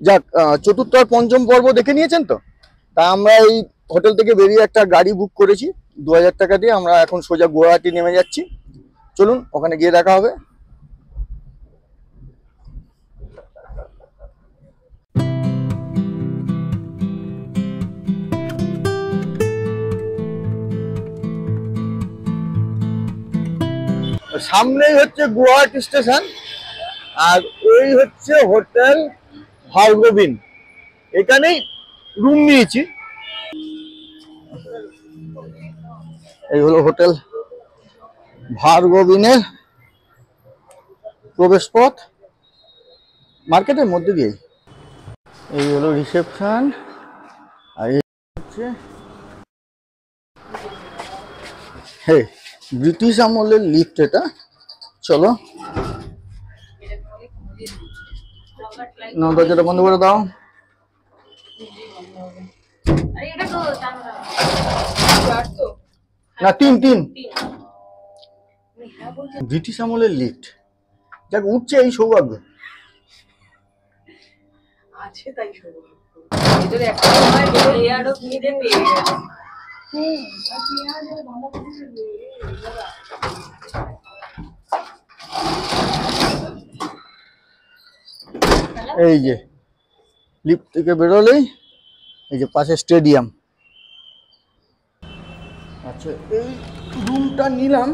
যাক, চতুর্থ আর পঞ্চম পর্ব দেখে নিয়েছেন তো। তা আমরা এই হোটেল থেকে বেরিয়ে একটা গাড়ি বুক করেছি 2000 টাকা দিয়ে। আমরা এখন সোজা গুয়াহাটি নেমে যাচ্ছি। চলুন ওখানে গিয়ে দেখা হবে। সামনেই হচ্ছে গুয়াহাটি স্টেশন, আর ওই হচ্ছে হোটেল ভার্গবিন। এখানেই রুম নিয়েছি। এই হলো হোটেল ভার্গবিনের প্রবেশ পথ, মার্কেটের মধ্যে দিয়ে। এই হলো রিসেপশন, আর এই হচ্ছে ব্রিটিশ আমলের লিফট এটা। চলো দরজাটা বন্ধ করে দাও। না, তিন ব্রিটিশ আমলের লিফট। যাক, উঠছে এই সৌভাগ্য আছে, তাই এই যে লিফট থেকে বেরোলেই এই যে পাশে স্টেডিয়াম। আচ্ছা, এই রুমটা নিলাম,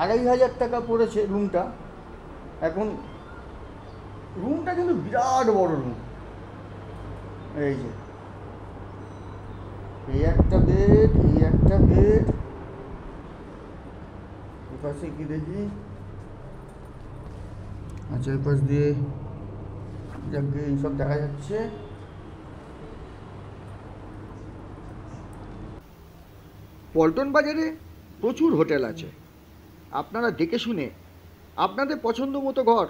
2500 টাকা পড়েছে রুমটা। এখন রুমটা কিন্তু বিরাট বড় রুম। এই যে এই একটা বেড, এই একটা বেড, এই পাশে কি দেখি, আচ্ছা এই পাশ দিয়ে যাকে এইসব দেখা যাচ্ছে। পল্টন বাজারে প্রচুর হোটেল আছে, আপনারা দেখে শুনে আপনাদের পছন্দ মতো ঘর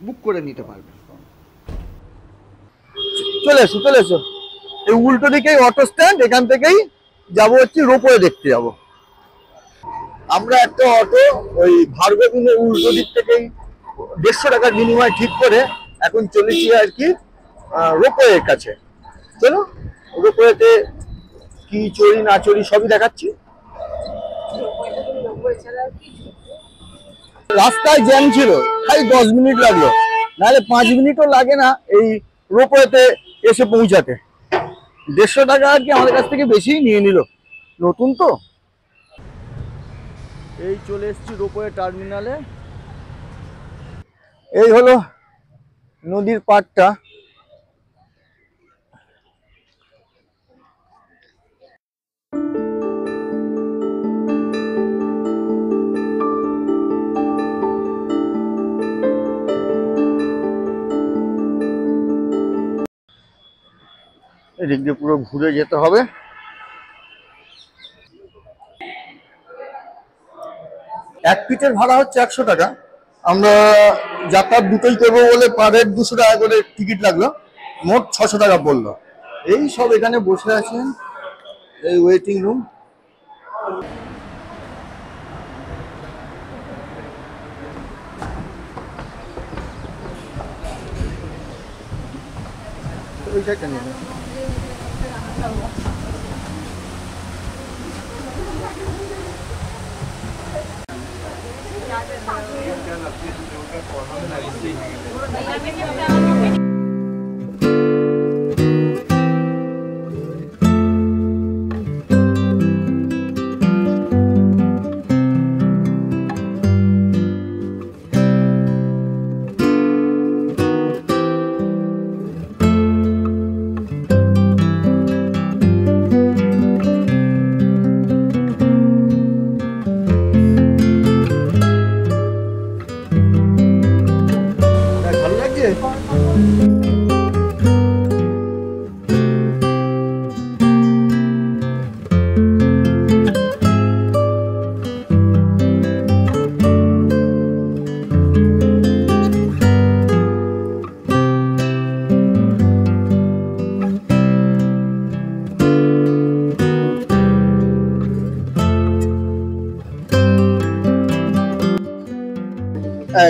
বুক করে নিতে পারবেন। চলে এসো। এই উল্টো দিকেই অটো স্ট্যান্ড, এখান থেকেই যাবো হচ্ছে রোপওয়ে দেখতে যাব। আমরা একটা অটো ওই ভার্গবিনের উল্টো দিক থেকেই 150 টাকার বিনিময় ঠিক করে এখন চলেছি আর কি রোপওয়ের কাছে। চলো রোপওয়েতে কি চড়ি না চড়ি সবই দেখাচ্ছি। রাস্তায় জ্যাম ছিল, তাই 10 মিনিট লাগলো, নাহলে 5 মিনিটও লাগে না এই রোপওয়েতে এসে পৌঁছাতে। 150 টাকা আর কি আমাদের কাছ থেকে বেশি নিয়ে নিল, নতুন তো। এই চলে এসেছি রোপওয়ে টার্মিনালে। এই হলো নদীর পাড়টা। এদিক দিয়ে পুরো ঘুরে যেতে হবে। এক পিঠের ভাড়া হচ্ছে 100 টাকা। আমরা যাতায়াত দুটোই করবো বলে পার হেড 200 টাকা করে টিকিট লাগলো, মোট 600 টাকা পড়লো। এই সব এখানে বসে আছেন, এই ওয়েটিং রুম। ওই সাইডটা নিয়ে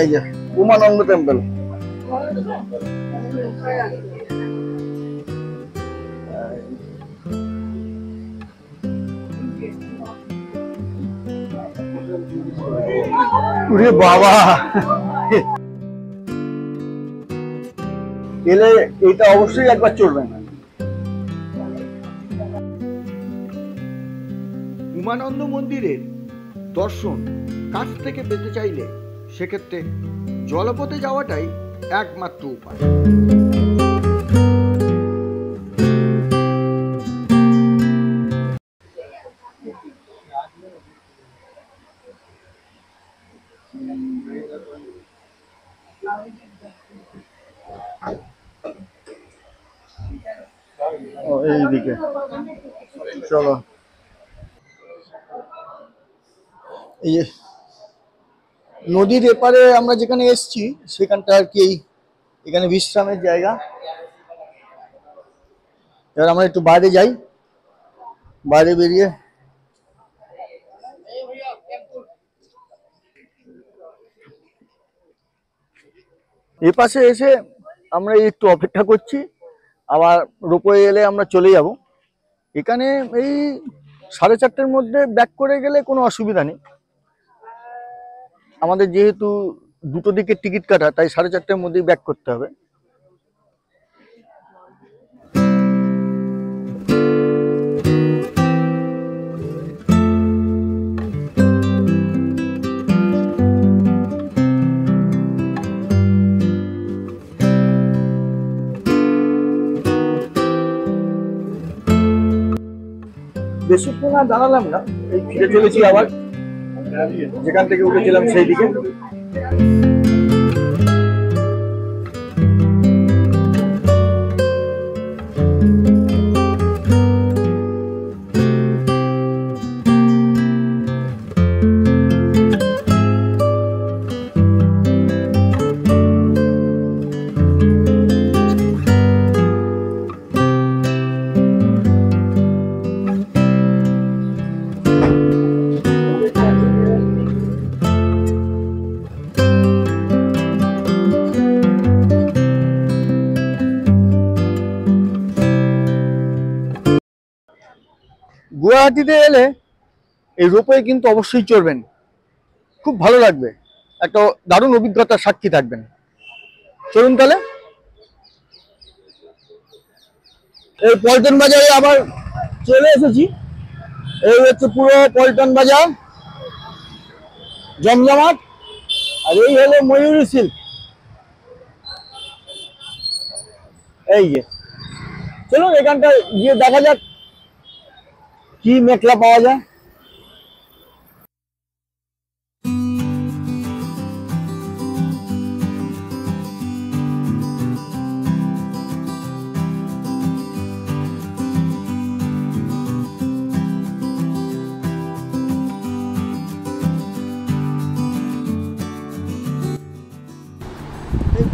এই যে উমানন্দ টেম্পল। বাবা, এলে এটা অবশ্যই একবার চলবে না। উমানন্দ মন্দিরের দর্শন কাছ থেকে পেতে চাইলে সেক্ষেত্রে জলপথে যাওয়াটাই একমাত্র উপায়। এইদিকে চলো, এই নদীর এপারে আমরা যেখানে এসছি সেখানটা আর কি এখানে বিশ্রামের জায়গা। এবার আমরা একটু বাইরে যাই, বাইরে বেরিয়ে এপাশে এসে আমরা একটু অপেক্ষা করছি, আবার রোপওয়ে এলে আমরা চলে যাব। এখানে এই 4:30টার মধ্যে ব্যাক করে গেলে কোনো অসুবিধা নেই। আমাদের যেহেতু দুটো দিকে টিকিট কাটা, তাই 4:30টার মধ্যেই ব্যাক করতে হবে। বেশিক্ষণ আর দাঁড়ালাম না, এই ফিরে চলেছি আবার যেখান থেকে উঠেছিলাম সেই দিকে। গুয়াহাটিতে এলে এই রোপওয়ে কিন্তু অবশ্যই চড়বেন, খুব ভালো লাগবে, একটা দারুণ অভিজ্ঞতার সাক্ষী থাকবেন। চলুন তাহলে। এই পল্টন বাজারে আবার চলে এসেছি। এই হচ্ছে পুরো পল্টন বাজার, জমজমাট। আর এই হলো ময়ূরী সিল্ক। এই যে চলুন এখানটা গিয়ে দেখা যাক কি মেখলা পাওয়া যায়।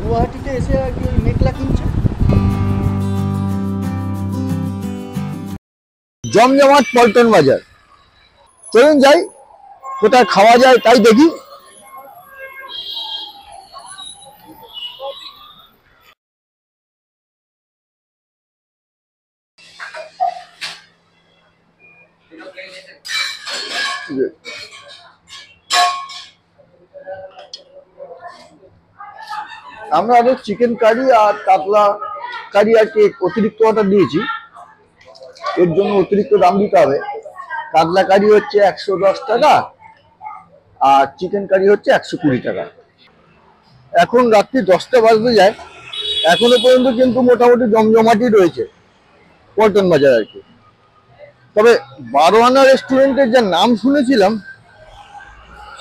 গুয়াহাটিতে এসে আর কি মেখলা কিনছে। জমজমাট পল্টন বাজার, চলুন যাই, কোথায় খাওয়া যায় তাই দেখি। আমরা আরো চিকেন কারি আর কাতলা কারি আর কি অতিরিক্ত অর্ডার দিয়েছি, এর জন্য অতিরিক্ত দাম দিতে হবে। কাতলা কারি হচ্ছে 110 টাকা আর চিকেন কারি হচ্ছে 120 টাকা। এখন রাত্রি 10টা বাজতে যায়, এখনো পর্যন্ত কিন্তু মোটামুটি জমজমাটি রয়েছে পল্টন বাজার আর কি। তবে 12 আনা রেস্টুরেন্টের যা নাম শুনেছিলাম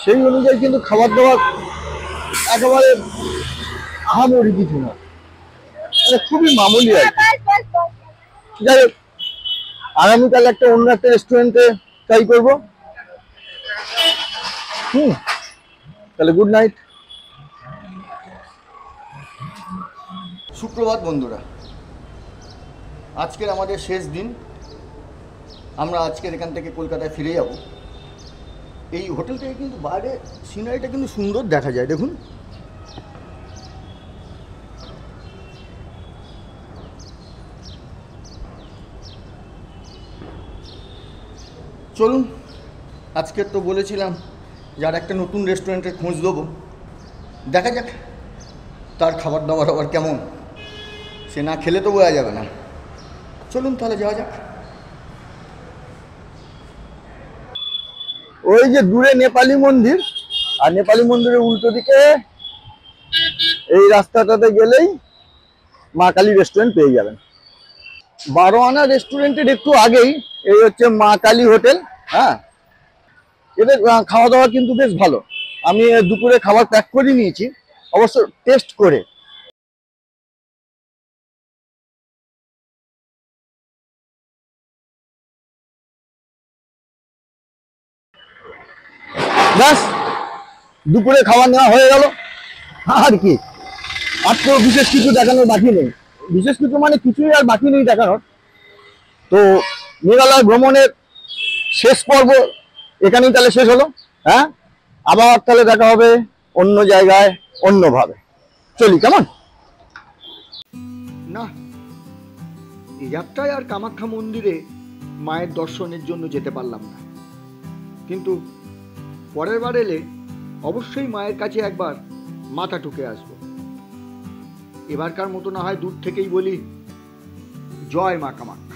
সেই অনুযায়ী কিন্তু খাবার দাবার একেবারে আহামরি কিছু না, মানে খুবই মামুলি আর কি। যাই হোক, আগামীকাল একটা অন্য একটা রেস্টুরেন্টে ট্রাই করবো। তাহলে গুড নাইট। সুপ্রভাত বন্ধুরা, আজকের আমাদের শেষ দিন। আমরা আজকের এখান থেকে কলকাতায় ফিরে যাব। এই হোটেল থেকে কিন্তু বাইরে সিনারিটা কিন্তু সুন্দর দেখা যায়, দেখুন। চলুন, আজকে তো বলেছিলাম যার একটা নতুন রেস্টুরেন্টের খোঁজ দেবো, দেখা যাক তার খাবার দাবার আবার কেমন, সে না খেলে তো বোঝা যাবে না। চলুন তাহলে যাওয়া যাক। ওই যে দূরে নেপালি মন্দির, আর নেপালি মন্দিরের উল্টো দিকে এই রাস্তাটাতে গেলেই মা কালী রেস্টুরেন্ট পেয়ে যাবেন। 12 আনা রেস্টুরেন্টের একটু আগেই এই হচ্ছে মা কালী হোটেল। হ্যাঁ, এদের খাওয়া দাওয়া কিন্তু বেশ ভালো। আমি দুপুরে খাবার প্যাক করে নিয়েছি, অবশ্য টেস্ট করে। ব্যাস, দুপুরে খাবার নেওয়া হয়ে গেল। আর কি, আর তো বিশেষ কিছু দেখানোর বাকি নেই। বিশেষ কিছু মানে কিছুই আর বাকি নেই দেখানোর। তো মেঘালয় ভ্রমণের শেষ পর্ব এখানেই তাহলে শেষ হলো। হ্যাঁ, আবার তাহলে দেখা হবে অন্য জায়গায় অন্যভাবে। চলি, কেমন? না, এই যাত্রায় আর কামাখ্যা মন্দিরে মায়ের দর্শনের জন্য যেতে পারলাম না, কিন্তু পরের বার এলে অবশ্যই মায়ের কাছে একবার মাথা ঠুকে আসবো। এবারকার মতো না হয় দূর থেকেই বলি, জয় মা কামাখ্যা।